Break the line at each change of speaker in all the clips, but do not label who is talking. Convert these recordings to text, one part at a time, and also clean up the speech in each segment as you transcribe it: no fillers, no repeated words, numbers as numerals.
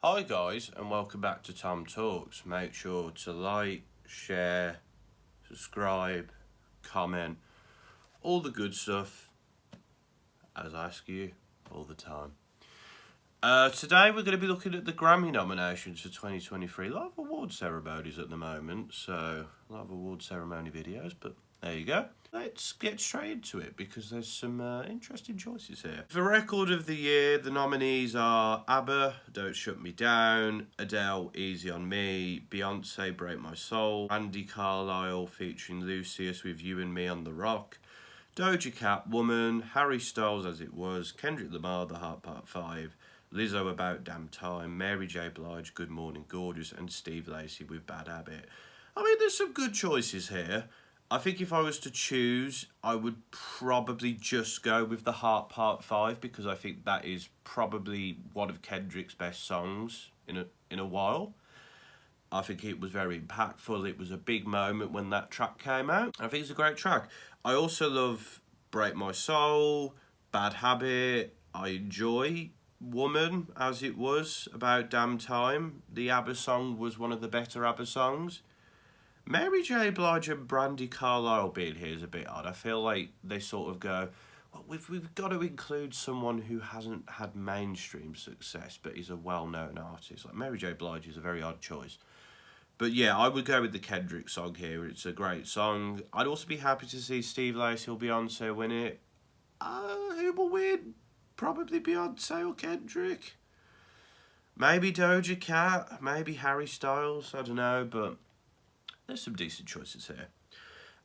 Hi guys and welcome back to Tom Talks. Make sure to like, share, subscribe, comment, all the good stuff as I ask you all the time. Today we're going to be looking at the Grammy nominations for 2023. A lot of award ceremonies at the moment, so a lot of award ceremony videos, but there you go. Let's get straight into it because there's some interesting choices here. For Record of the Year, the nominees are ABBA, Don't Shut Me Down, Adele, Easy on Me, Beyonce, Break My Soul, Andy Carlisle featuring Lucius with You and Me on the Rock, Doja Cat, Woman, Harry Styles, As It Was, Kendrick Lamar, The Heart Part 5, Lizzo, About Damn Time, Mary J. Blige, Good Morning Gorgeous, and Steve Lacy with Bad Habit. I mean, there's some good choices here. I think if I was to choose, I would probably just go with The Heart Part 5 because I think that is probably one of Kendrick's best songs in a while. I think it was very impactful. It was a big moment when that track came out. I think it's a great track. I also love Break My Soul, Bad Habit. I enjoy Woman, As It Was, About Damn Time. The ABBA song was one of the better ABBA songs. Mary J. Blige and Brandy Carlisle being here is a bit odd. I feel like they sort of go, well, we've got to include someone who hasn't had mainstream success but is a well-known artist. Like Mary J. Blige is a very odd choice. But yeah, I would go with the Kendrick song here. It's a great song. I'd also be happy to see Steve Lacy or Beyonce win it. Who will win? Probably Beyonce or Kendrick. Maybe Doja Cat. Maybe Harry Styles. I don't know, but there's some decent choices here.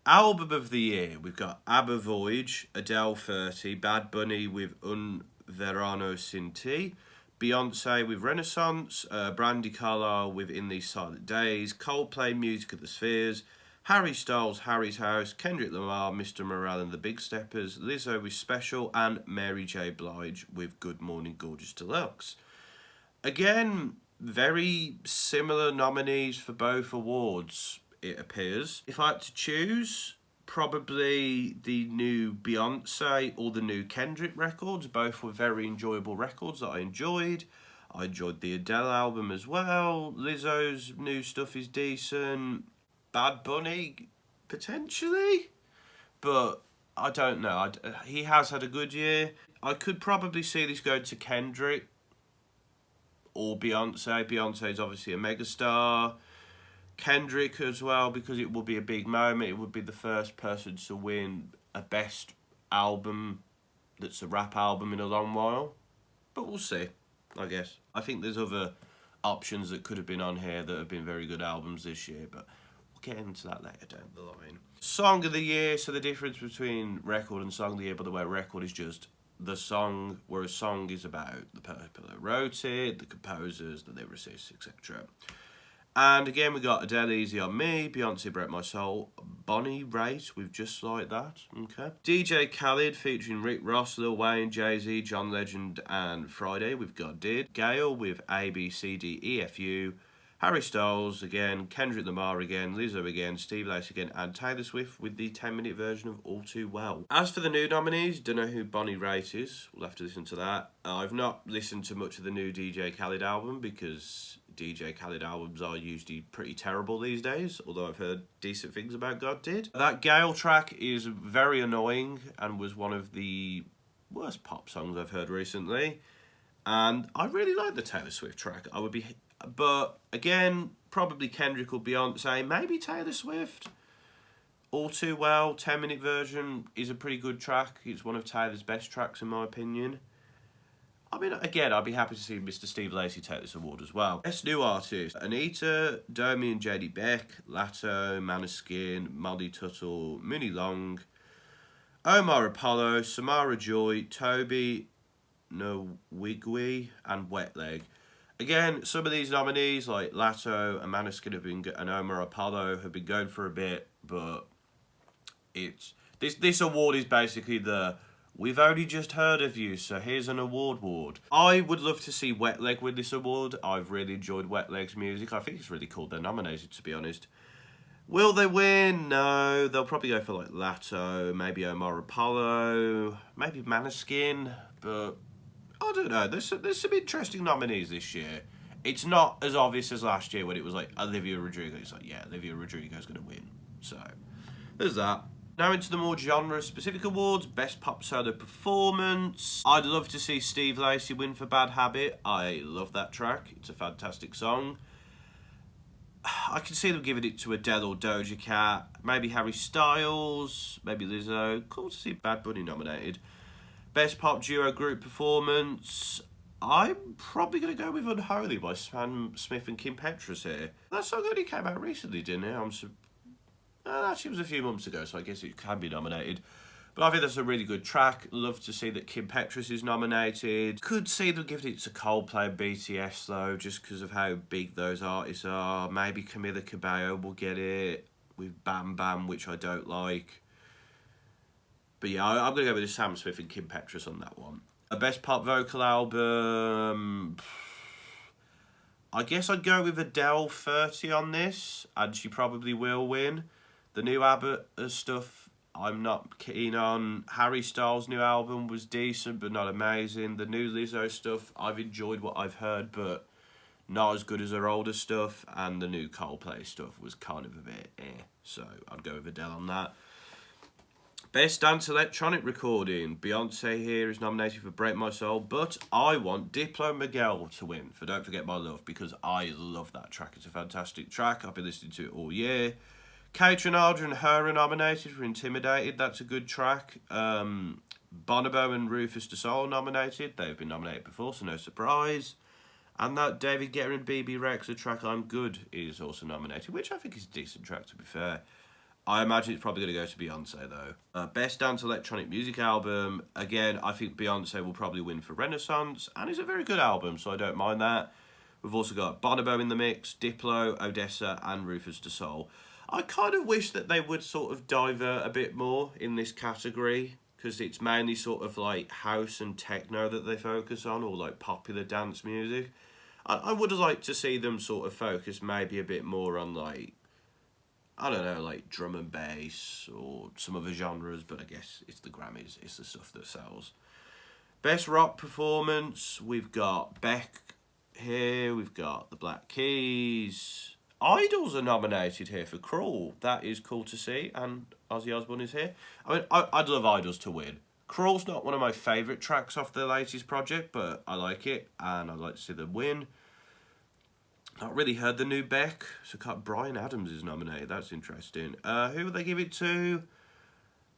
Album of the Year, we've got ABBA Voyage, Adele 30, Bad Bunny with Un Verano Sin Ti, Beyonce with Renaissance, Brandy Carlisle with In These Silent Days, Coldplay Music of the Spheres, Harry Styles, Harry's House, Kendrick Lamar, Mr. Morale and the Big Steppers, Lizzo with Special, and Mary J. Blige with Good Morning Gorgeous Deluxe. Again, very similar nominees for both awards, it appears. If I had to choose, probably the new Beyonce or the new Kendrick records. Both were very enjoyable records that I enjoyed. I enjoyed the Adele album as well. Lizzo's new stuff is decent. Bad Bunny, potentially. But I don't know. He has had a good year. I could probably see this going to Kendrick or Beyonce. Beyonce is obviously a megastar. Kendrick as well, because it will be a big moment. It would be the first person to win a best album that's a rap album in a long while. But we'll see, I guess. I think there's other options that could have been on here that have been very good albums this year, but we'll get into that later down the line. Song of the Year, so the difference between record and song of the year, by the way, record is just the song, whereas song is about the people that wrote it, the composers, the lyricists, etc. And again, we got Adele, Easy on Me, Beyonce, Break My Soul, Bonnie Raitt with Just Like That, okay. DJ Khaled featuring Rick Ross, Lil Wayne, Jay-Z, John Legend, and Friday with God Did. Gayle with A, B, C, D, E, F, U. Harry Styles again, Kendrick Lamar again, Lizzo again, Steve Lacy again, and Taylor Swift with the 10-minute version of All Too Well. As for the new nominees, don't know who Bonnie Raitt is. We'll have to listen to that. I've not listened to much of the new DJ Khaled album because DJ Khaled albums are usually pretty terrible these days, although I've heard decent things about God Did. That Gayle track is very annoying and was one of the worst pop songs I've heard recently. And I really like the Taylor Swift track. But again, probably Kendrick or Beyonce, maybe Taylor Swift. All Too Well, 10-minute version is a pretty good track. It's one of Taylor's best tracks in my opinion. I mean, again, I'd be happy to see Mr. Steve Lacy take this award as well. Best New Artist: Anita, Domi and JD Beck, Latto, Maneskin, Molly Tuttle, Mooney Long, Omar Apollo, Samara Joy, Toby Nwigwe, and Wet Leg. Again, some of these nominees like Latto and Maneskin and Omar Apollo have been going for a bit, but this award is basically the we've only just heard of you, so here's an award. I would love to see Wet Leg win this award. I've really enjoyed Wet Leg's music. I think it's really cool they're nominated, to be honest. Will they win? No. They'll probably go for like Latto, maybe Omar Apollo, maybe Maneskin, but I don't know. There's some interesting nominees this year. It's not as obvious as last year when it was like Olivia Rodrigo. It's like, yeah, Olivia Rodrigo's going to win. So, there's that. Now into the more genre-specific awards. Best Pop Solo Performance. I'd love to see Steve Lacy win for Bad Habit. I love that track. It's a fantastic song. I can see them giving it to Adele or Doja Cat. Maybe Harry Styles. Maybe Lizzo. Cool to see Bad Bunny nominated. Best Pop Duo Group Performance. I'm probably going to go with Unholy by Sam Smith and Kim Petras here. That song only came out recently, didn't it? Actually, it was a few months ago, so I guess it can be nominated. But I think that's a really good track. Love to see that Kim Petras is nominated. Could see them giving it to Coldplay and BTS, though, just because of how big those artists are. Maybe Camila Cabello will get it with Bam Bam, which I don't like. But yeah, I'm going to go with Sam Smith and Kim Petras on that one. A Best Pop Vocal Album... I guess I'd go with Adele 30 on this, and she probably will win. The new ABBA stuff, I'm not keen on. Harry Styles' new album was decent, but not amazing. The new Lizzo stuff, I've enjoyed what I've heard, but not as good as her older stuff. And the new Coldplay stuff was kind of a bit so I'd go with Adele on that. Best Dance Electronic Recording. Beyonce here is nominated for Break My Soul, but I want Diplo Miguel to win for Don't Forget My Love, because I love that track. It's a fantastic track. I've been listening to it all year. Kate Renard and her are nominated for Intimidated. That's a good track. Bonobo and Rufus Du Sol nominated. They've been nominated before, so no surprise. And that David Guetta and BB Rex, the track I'm Good, is also nominated, which I think is a decent track, to be fair. I imagine it's probably going to go to Beyonce, though. Best Dance Electronic Music Album. Again, I think Beyonce will probably win for Renaissance, and it's a very good album, so I don't mind that. We've also got Bonobo in the mix, Diplo, Odessa, and Rufus Du Sol. I kind of wish that they would sort of divert a bit more in this category, because it's mainly sort of like house and techno that they focus on, or like popular dance music. I would have liked to see them sort of focus maybe a bit more on, like, I don't know, like drum and bass or some other genres, but I guess it's the Grammys, it's the stuff that sells. Best Rock Performance, we've got Beck here, we've got the Black Keys. Idols are nominated here for Crawl. That is cool to see, and Ozzy Osbourne is here. I mean, I'd love Idols to win. Crawl's not one of my favourite tracks off their latest project, but I like it, and I'd like to see them win. Not really heard the new Beck, so Bryan Adams is nominated. That's interesting. Who would they give it to?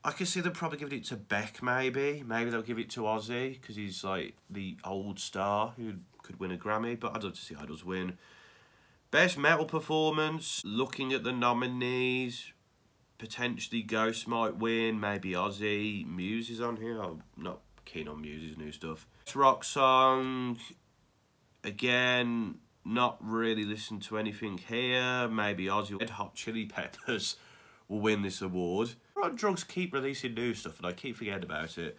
I can see them probably giving it to Beck, maybe. Maybe they'll give it to Ozzy, because he's like the old star who could win a Grammy, but I'd love to see Idols win. Best Metal Performance, looking at the nominees, potentially Ghost might win, maybe Ozzy. Muse is on here. I'm not keen on Muse's new stuff. Best Rock Song, again, not really listened to anything here. Maybe Ozzy. Red Hot Chili Peppers will win this award. Rock Drugs keep releasing new stuff, and I keep forgetting about it.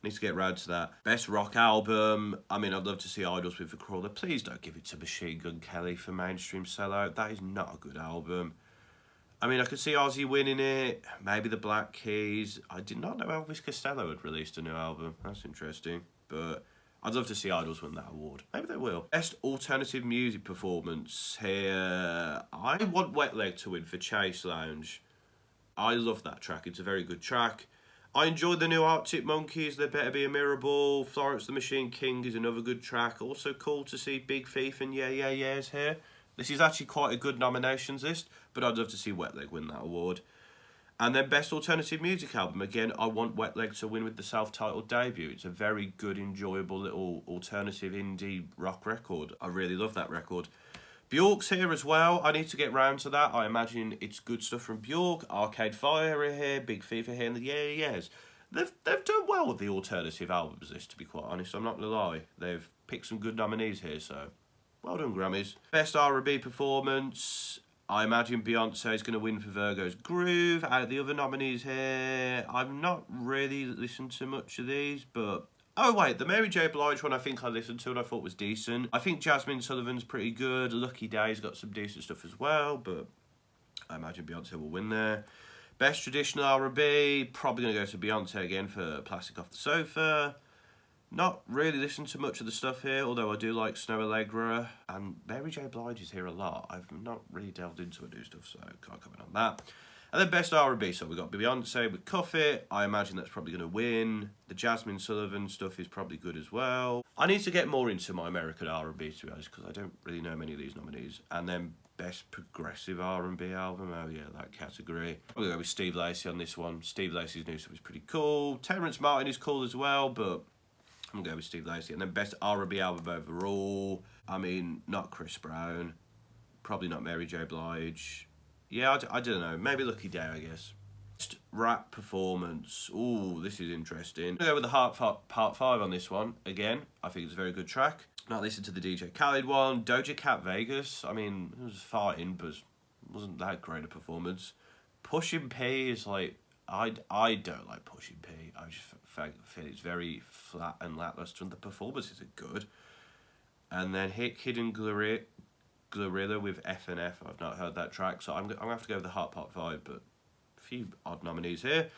Need to get round to that. Best Rock Album. I mean, I'd love to see Idols with The Crawler. Please don't give it to Machine Gun Kelly for Mainstream Sellout. That is not a good album. I mean, I could see Ozzy winning it. Maybe the Black Keys. I did not know Elvis Costello had released a new album. That's interesting. But I'd love to see Idols win that award. Maybe they will. Best Alternative Music Performance here. I want Wet Leg to win for Chase Lounge. I love that track. It's a very good track. I enjoyed the new Arctic Monkeys, There Better Be a Mirable. Florence the Machine King is another good track. Also cool to see Big Thief and Yeah Yeah Yeahs here. This is actually quite a good nominations list, but I'd love to see Wet Leg win that award. And then Best Alternative Music Album. Again, I want Wet Leg to win with the self-titled debut. It's a very good, enjoyable little alternative indie rock record. I really love that record. Bjork's here as well. I need to get round to that. I imagine it's good stuff from Bjork. Arcade Fire are here. Big Thief are here. And the Yeah Yeah Yeahs. They've done well with the alternative albums list, to be quite honest. I'm not going to lie. They've picked some good nominees here, so well done, Grammys. Best R&B Performance. I imagine Beyonce is going to win for Virgo's Groove. Out of the other nominees here, I've not really listened to much of these, but... Oh, wait, the Mary J. Blige one I think I listened to and I thought was decent. I think Jasmine Sullivan's pretty good. Lucky Day's got some decent stuff as well, but I imagine Beyonce will win there. Best Traditional R&B, probably going to go to Beyonce again for Plastic Off the Sofa. Not really listened to much of the stuff here, although I do like Snow Allegra, and Mary J. Blige is here a lot. I've not really delved into her new stuff, so I can't comment on that. And then best R&B, so we've got Beyonce with Cuff It. I imagine that's probably going to win. The Jasmine Sullivan stuff is probably good as well. I need to get more into my American R&B, to be honest, because I don't really know many of these nominees. And then best progressive R&B album, oh yeah, that category. I'm going to go with Steve Lacy on this one. Steve Lacy's new stuff is pretty cool. Terrence Martin is cool as well, but I'm going to go with Steve Lacy. And then best R&B album overall, I mean, not Chris Brown, probably not Mary J. Blige. Yeah, I don't know. Maybe Lucky Day, I guess. Best rap performance. Ooh, this is interesting. I'm going to go with the Part 5 on this one. Again, I think it's a very good track. Not listened to the DJ Khaled one. Doja Cat Vegas. I mean, it was fine, but it wasn't that great a performance. Pushing P is like... I don't like Pushing P. I just feel it's very flat and lackluster, and the performances are good. And then Hidden Glorilla with FNF. I've not heard that track, so I'm going to have to go with the Heart Part 5, but a few odd nominees here.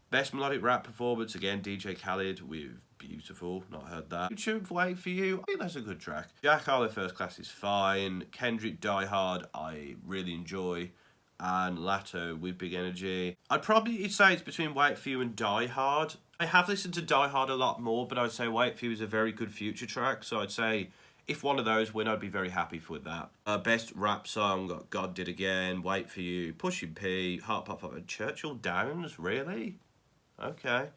Best melodic rap performance, again, DJ Khaled with Beautiful. Not heard that. YouTube Wait For You. I think that's a good track. Jack Harlow First Class is fine. Kendrick Die Hard, I really enjoy. And Lato with Big Energy. I'd probably say it's between Wait For You and Die Hard. I have listened to Die Hard a lot more, but I'd say Wait For You is a very good Future track, so I'd say if one of those win, I'd be very happy with that. Best rap song, got God Did Again, Wait For You, Pushing P, Heart Pop Pop, and Churchill Downs, really? Okay.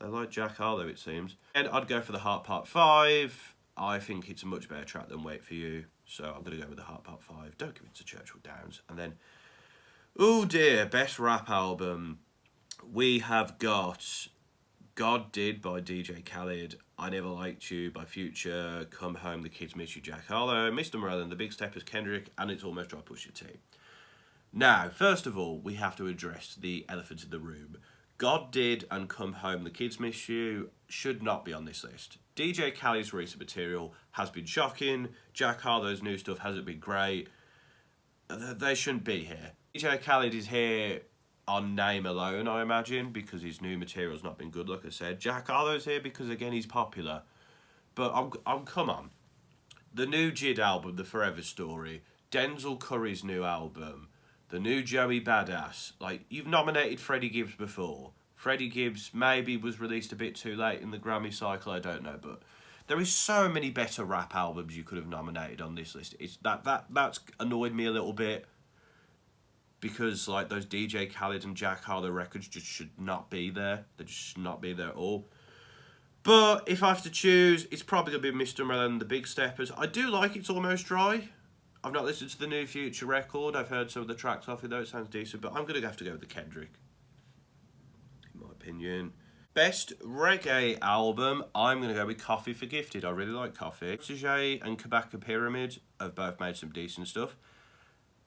They like Jack Harlow, it seems. And I'd go for the Heart Part 5. I think it's a much better track than Wait For You, so I'm going to go with the Heart Part 5. Don't give it to Churchill Downs. And then, oh dear, best rap album. We have got God Did by DJ Khaled, I Never Liked You by Future, Come Home, The Kids Miss You, Jack Harlow, Mr. Morale and The Big Steppers, Kendrick, and It's Almost Dry, Pusha T. Now, first of all, we have to address the elephant in the room. God Did and Come Home, The Kids Miss You should not be on this list. DJ Khaled's recent material has been shocking. Jack Harlow's new stuff hasn't been great. They shouldn't be here. DJ Khaled is here on name alone, I imagine, because his new material's not been good, like I said. Jack Harlow's here because, again, he's popular. But come on. The new Jid album, The Forever Story, Denzel Curry's new album, the new Joey Badass. Like, you've nominated Freddie Gibbs before. Freddie Gibbs maybe was released a bit too late in the Grammy cycle, I don't know, but there is so many better rap albums you could have nominated on this list. It's that's annoyed me a little bit, because like those DJ Khaled and Jack Harlow records just should not be there. They just should not be there at all. But if I have to choose, it's probably going to be Mr. Melon and The Big Steppers. I do like It's Almost Dry. I've not listened to the new Future record. I've heard some of the tracks off it, though. It sounds decent. But I'm going to have to go with the Kendrick, in my opinion. Best reggae album, I'm going to go with Coffee for Gifted. I really like Coffee. Sajay and Kabaka Pyramid have both made some decent stuff.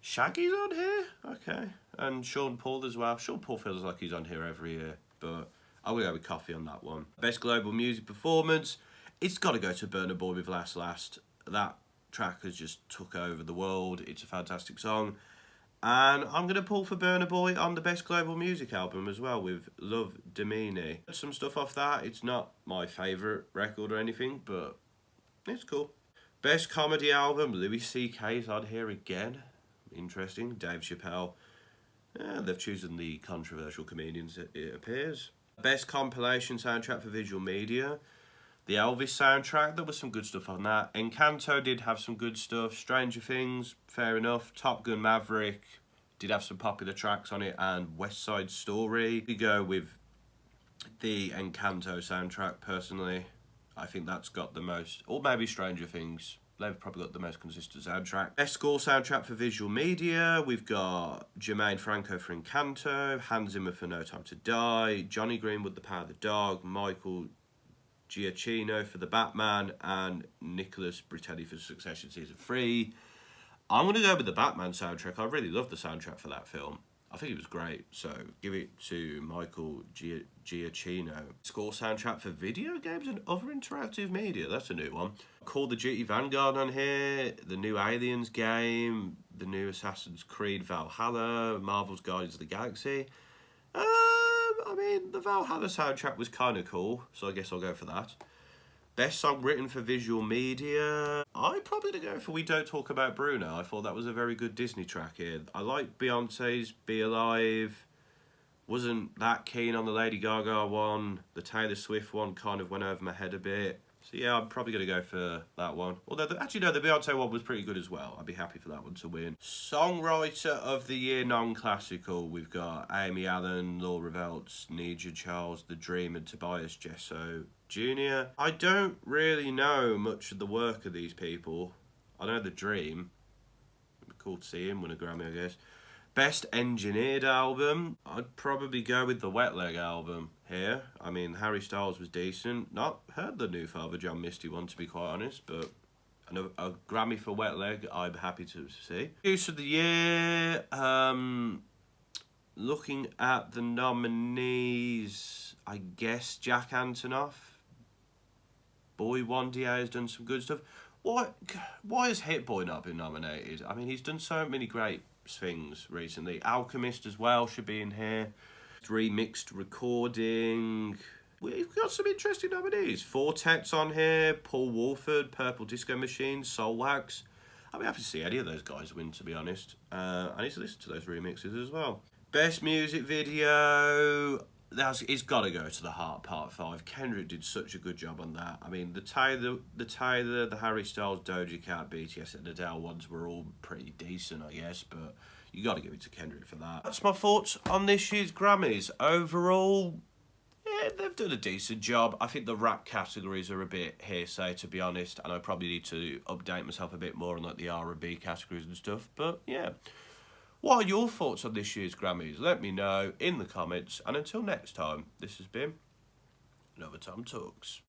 Shaggy's on here? Okay. And Sean Paul as well. Sean Paul feels like he's on here every year, but I'm going to go with Coffee on that one. Best global music performance, it's got to go to Burna Boy with Last Last. That track has just took over the world. It's a fantastic song. And I'm going to pull for Burna Boy on the best global music album as well with Love Domini. Some stuff off that. It's not my favourite record or anything, but it's cool. Best comedy album, Louis C.K.'s on here again. Interesting. Dave Chappelle. They've chosen the controversial comedians, it appears. Best compilation soundtrack for visual media, the Elvis soundtrack. There was some good stuff on that. Encanto did have some good stuff. Stranger Things, fair enough. Top Gun Maverick did have some popular tracks on it, and West Side Story. We go with the Encanto soundtrack personally. I think that's got the most, or maybe Stranger Things. They've probably got the most consistent soundtrack. Best score soundtrack for visual media, we've got Jermaine Franco for Encanto, Hans Zimmer for No Time to Die, Johnny Greenwood, The Power of the Dog, Michael Giacchino for The Batman, and Nicholas Britelli for Succession Season 3. I'm going to go with the Batman soundtrack. I really love the soundtrack for that film. I think it was great, so give it to Michael Giacchino. Score soundtrack for video games and other interactive media. That's a new one. Call of Duty Vanguard on here, the new Aliens game, the new Assassin's Creed Valhalla, Marvel's Guardians of the Galaxy. I mean, the Valhalla soundtrack was kind of cool, so I guess I'll go for that. Best song written for visual media. I'm probably going to go for We Don't Talk About Bruno. I thought that was a very good Disney track here. I like Beyonce's Be Alive. Wasn't that keen on the Lady Gaga one. The Taylor Swift one kind of went over my head a bit. So yeah, I'm probably going to go for that one. Although, actually no, the Beyonce one was pretty good as well. I'd be happy for that one to win. Songwriter of the Year non-classical. We've got Amy Allen, Laura Veltz, Nija Charles, The Dream, and Tobias Jesso Jr. I don't really know much of the work of these people. I know The Dream. It'd be cool to see him win a Grammy, I guess. Best engineered album, I'd probably go with the Wet Leg album here. I mean, Harry Styles was decent. Not heard the new Father John Misty one, to be quite honest, but a Grammy for Wet Leg, I'm happy to see. Use of the Year, looking at the nominees, I guess Jack Antonoff. Boy One DA has done some good stuff. Why has Hit Boy not been nominated? I mean, he's done so many great things recently. Alchemist as well should be in here. Remixed recording. We've got some interesting nominees. Fortet's on here. Paul Wolford, Purple Disco Machine, Soulwax. I'd be happy to see any of those guys win, to be honest. I need to listen to those remixes as well. Best music video. It's got to go to The Heart Part 5. Kendrick did such a good job on that. I mean, the Tyler, the Harry Styles, Doja Cat, BTS, and Adele ones were all pretty decent, I guess, but you got to give it to Kendrick for that. That's my thoughts on this year's Grammys. Overall, yeah, they've done a decent job. I think the rap categories are a bit hearsay, to be honest, and I probably need to update myself a bit more on like the R&B categories and stuff, but yeah. What are your thoughts on this year's Grammys? Let me know in the comments. And until next time, this has been another Tom Talks.